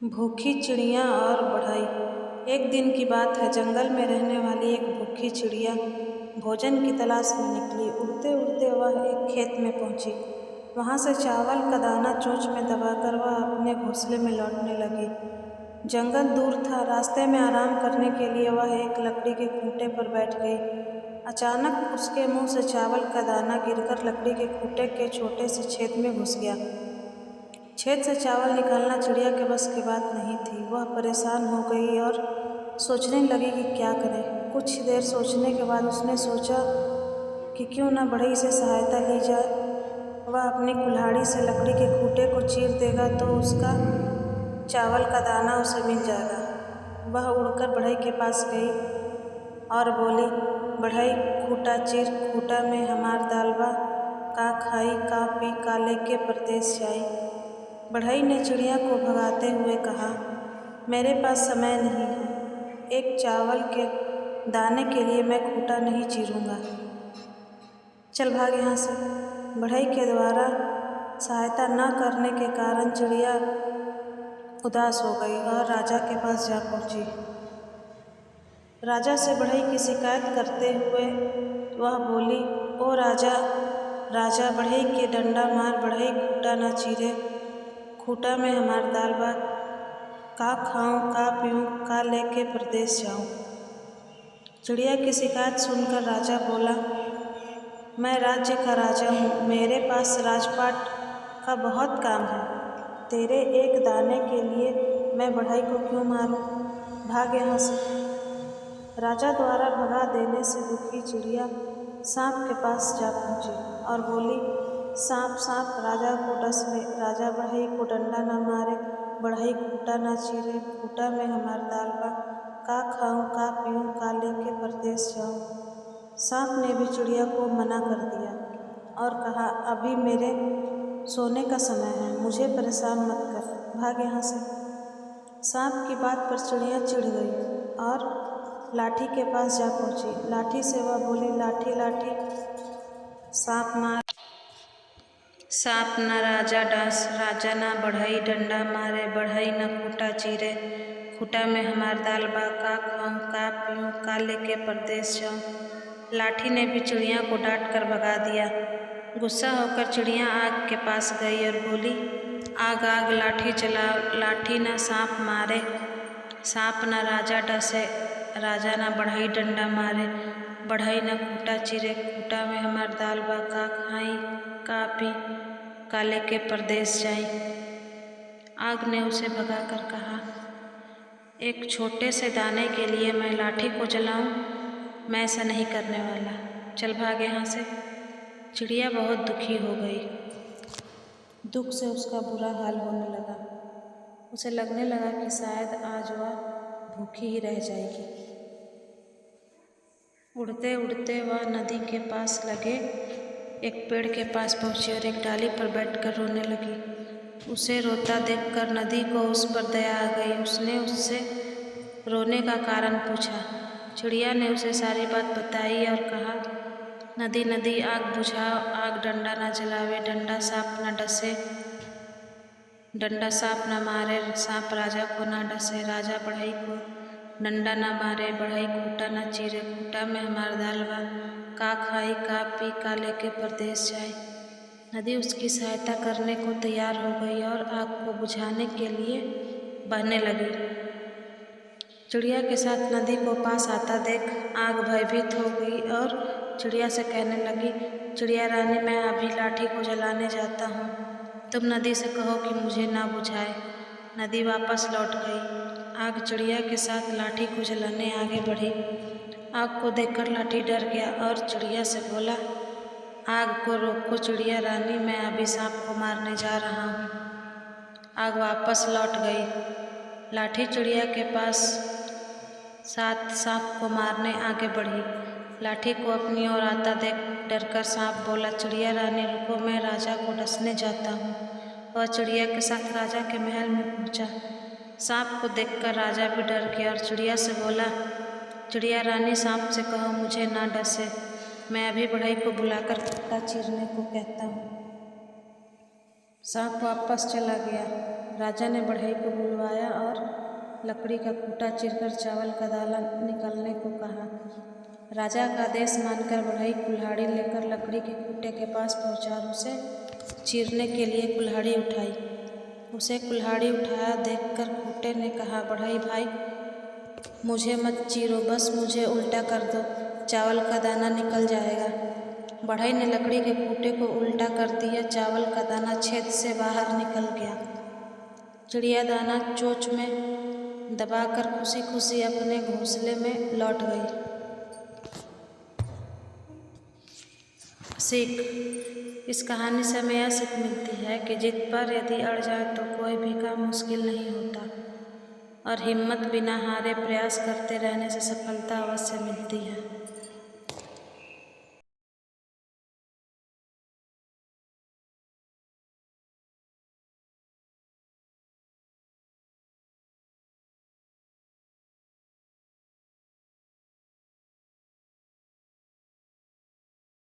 भूखी चिड़िया और बढ़ई। एक दिन की बात है, जंगल में रहने वाली एक भूखी चिड़िया भोजन की तलाश में निकली। उड़ते उड़ते वह एक खेत में पहुंची। वहां से चावल का दाना चोंच में दबाकर वह अपने घोंसले में लौटने लगी। जंगल दूर था। रास्ते में आराम करने के लिए वह एक लकड़ी के खूंटे पर बैठ गई। अचानक उसके मुंह से चावल का दाना गिरकर लकड़ी के खूंटे के छोटे से छेद में घुस गया। छेद से चावल निकालना चिड़िया के बस की बात नहीं थी। वह परेशान हो गई और सोचने लगी कि क्या करे। कुछ देर सोचने के बाद उसने सोचा कि क्यों न बढ़ई से सहायता ली जाए। वह अपनी कुल्हाड़ी से लकड़ी के खूंटे को चीर देगा तो उसका चावल का दाना उसे मिल जाएगा। वह उड़कर बढ़ई के पास गई और बोली, बढ़ई खूंटा चीर, खूंटा में हमार दाल बा, का खाई का पी का लेके परदेस जाई। बढ़ई ने चिड़िया को भगाते हुए कहा, मेरे पास समय नहीं है। एक चावल के दाने के लिए मैं खूंटा नहीं चीरूंगा। चल भाग यहाँ से। बढ़ई के द्वारा सहायता न करने के कारण चिड़िया उदास हो गई और राजा के पास जा पहुंची। राजा से बढ़ई की शिकायत करते हुए वह बोली, ओ राजा, राजा बढ़ई के डंडा मार, बढ़ई खूंटा न चीरे, खूंटा में हमार दाल बा, का खाऊं का पीऊं का लेके परदेस जाऊं। चिड़िया की शिकायत सुनकर राजा बोला, मैं राज्य का राजा हूँ, मेरे पास राजपाट का बहुत काम है। तेरे एक दाने के लिए मैं बढ़ई को क्यों मारूं? भाग यहाँ से। राजा द्वारा भगा देने से दुखी चिड़िया सांप के पास जा पहुंची और बोली, सांप सांप, राजा को डस ले। राजा बढ़ई को डंडा न मारे, बढ़ई खूंटा न चीरे, खूंटा में हमार दाल बा, का खाऊं का पीऊं का लेके परदेस जाऊं। सांप ने भी चिड़िया को मना कर दिया और कहा, अभी मेरे सोने का समय है, मुझे परेशान मत कर, भाग यहाँ से। सांप की बात पर चिड़िया चिढ़ गई और लाठी के पास जा पहुंची। लाठी से वह बोली, लाठी लाठी सांप मार, सांप न राजा डांस, राजा न बढ़ई डंडा मारे, बढ़ई न खूंटा चीरे, खूंटा में हमार दाल बा, का खाऊं का पीऊं का लेके परदेस जाऊं। लाठी ने भी चिड़िया को डांट कर भगा दिया। गुस्सा होकर चिड़िया आग के पास गई और बोली, आग आग लाठी चलाओ, लाठी न सांप मारे, सांप न राजा डसे, राजा न बढ़ई डंडा मारे, बढ़ई न खूंटा चीरे, खूंटा में हमार दाल बा, का खाई का पी का लेके परदेस जाई। आग ने उसे भगाकर कहा, एक छोटे से दाने के लिए मैं लाठी को जलाऊं? मैं ऐसा नहीं करने वाला, चल भाग यहाँ से। चिड़िया बहुत दुखी हो गई। दुख से उसका बुरा हाल होने लगा। उसे लगने लगा कि शायद आज वह भूखी ही रह जाएगी। उड़ते उड़ते वह नदी के पास लगे एक पेड़ के पास पहुंची और एक डाली पर बैठकर रोने लगी। उसे रोता देखकर नदी को उस पर दया आ गई। उसने उससे रोने का कारण पूछा। चिड़िया ने उसे सारी बात बताई और कहा, नदी नदी आग बुझाओ, आग डंडा न जलावे, डंडा सांप न डसे, डंडा सांप न मारे, सांप राजा को न डसे, राजा बढ़ई को डंडा न मारे, बढ़ई खूंटा न चीरे, खूंटा में हमार दाल बा, का खाई का पी का लेके परदेस जाए। नदी उसकी सहायता करने को तैयार हो गई और आग को बुझाने के लिए बहने लगी। चिड़िया के साथ नदी को पास आता देख आग भयभीत हो गई और चिड़िया से कहने लगी, चिड़िया रानी, मैं अभी लाठी को जलाने जाता हूँ, तुम नदी से कहो कि मुझे ना बुझाए। नदी वापस लौट गई। आग चिड़िया के साथ लाठी को जलाने आगे बढ़ी। आग को देखकर लाठी डर गया और चिड़िया से बोला, आग को रोको चिड़िया रानी, मैं अभी सांप को मारने जा रहा हूँ। आग वापस लौट गई। लाठी चिड़िया के पास साथ सांप को मारने आगे बढ़ी। लाठी को अपनी ओर आता देख डरकर सांप बोला, चिड़िया रानी रुको, मैं राजा को डसने जाता हूँ। वह चिड़िया के साथ राजा के महल में पहुंचा। सांप को देखकर राजा भी डर गया और चिड़िया से बोला, चिड़िया रानी, सांप से कहो मुझे ना डसे, मैं अभी बढ़ई को बुलाकर खूंटा चीरने को कहता हूँ। सांप वापस चला गया। राजा ने बढ़ई को बुलवाया और लकड़ी का खूंटा चीरकर चावल का दाना निकालने को कहा। राजा का आदेश मानकर बढ़ई कुल्हाड़ी लेकर लकड़ी के खूंटे के पास पहुंचा और उसे चीरने के लिए कुल्हाड़ी उठाई। उसे कुल्हाड़ी उठाया देखकर खूंटे ने कहा, बढ़ई भाई, मुझे मत चीरो, बस मुझे उल्टा कर दो, चावल का दाना निकल जाएगा। बढ़ई ने लकड़ी के खूंटे को उल्टा कर दिया। चावल का दाना छेद से बाहर निकल गया। चिड़िया दाना चोंच में दबाकर खुशी खुशी अपने घोंसले में लौट गई। सीख: इस कहानी से हमें यह सीख मिलती है कि जिद पर यदि अड़ जाए तो कोई भी काम मुश्किल नहीं होता और हिम्मत बिना हारे प्रयास करते रहने से सफलता अवश्य मिलती है।